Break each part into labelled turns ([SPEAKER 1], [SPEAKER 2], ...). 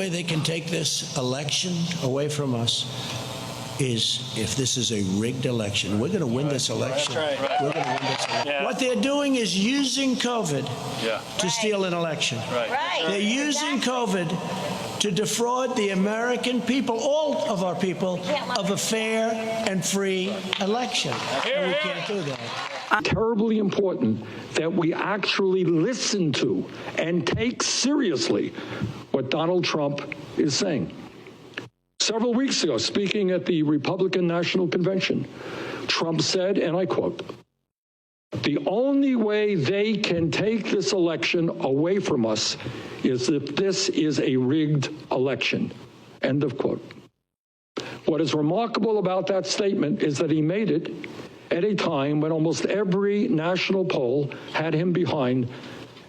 [SPEAKER 1] way they can take this election away from us is if this is a rigged election. We're going to win this election.
[SPEAKER 2] That's right.
[SPEAKER 1] We're going to win this election.
[SPEAKER 2] Yeah.
[SPEAKER 1] What they're doing is using COVID to steal an election.
[SPEAKER 2] Right.
[SPEAKER 1] They're using COVID to defraud the American people, all of our people, of a fair and free election. And we can't do that.
[SPEAKER 3] Terribly important that we actually listen to and take seriously what Donald Trump is saying. Several weeks ago, speaking at the Republican National Convention, Trump said, and I quote, "The only way they can take this election away from us is if this is a rigged election." End of quote. What is remarkable about that statement is that he made it at a time when almost every national poll had him behind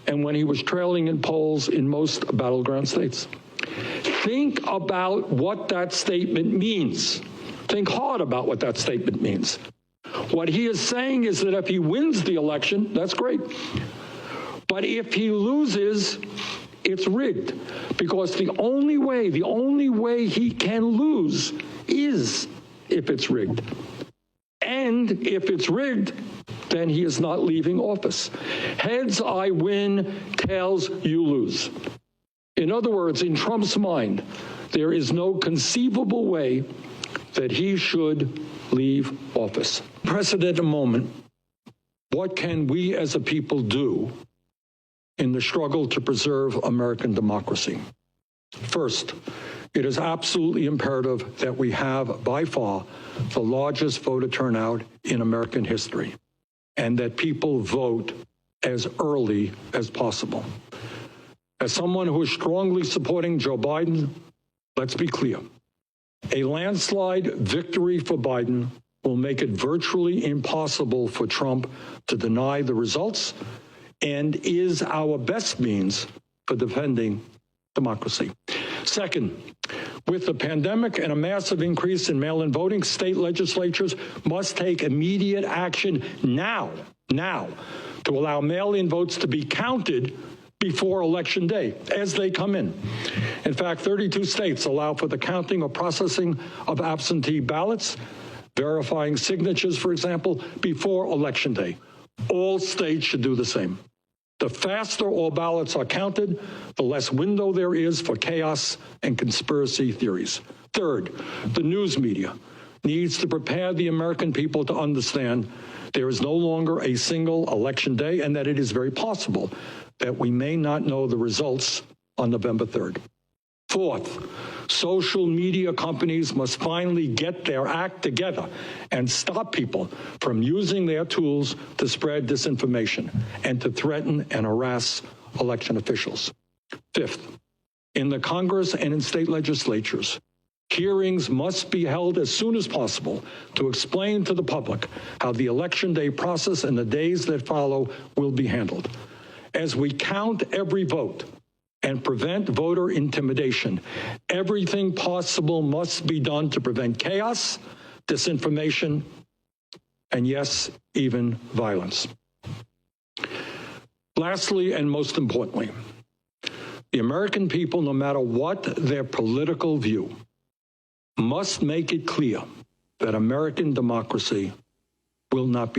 [SPEAKER 3] and when he was trailing in polls in most battleground states. Think about what that statement means. Think hard about what that statement means. What he is saying is that if he wins the election, that's great. But if he loses, it's rigged. Because the only way he can lose is if it's rigged. And if it's rigged, then he is not leaving office. Heads, I win. Tails, you lose. In other words, in Trump's mind, there is no conceivable way that he should leave office. Unprecedented moment. What can we as a people do in the struggle to preserve American democracy? First, it is absolutely imperative that we have, by far, the largest voter turnout in American history, and that people vote as early as possible. As someone who is strongly supporting Joe Biden, let's be clear. A landslide victory for Biden will make it virtually impossible for Trump to deny the results and is our best means for defending democracy. Second, with the pandemic and a massive increase in mail-in voting, state legislatures must take immediate action now to allow mail-in votes to be counted before Election Day as they come in. In fact, 32 states allow for the counting or processing of absentee ballots, verifying signatures, for example, before Election Day. All states should do the same. The faster all ballots are counted, the less window there is for chaos and conspiracy theories. Third, the news media needs to prepare the American people to understand there is no longer a single Election Day and that it is very possible that we may not know the results on November 3rd. Fourth, social media companies must finally get their act together and stop people from using their tools to spread disinformation and to threaten and harass election officials. Fifth, in the Congress and in state legislatures, hearings must be held as soon as possible to explain to the public how the Election Day process and the days that follow will be handled. As we count every vote and prevent voter intimidation, everything possible must be done to prevent chaos, disinformation, and yes, even violence. Lastly, and most importantly, the American people, no matter what their political view, must make it clear that American democracy will not be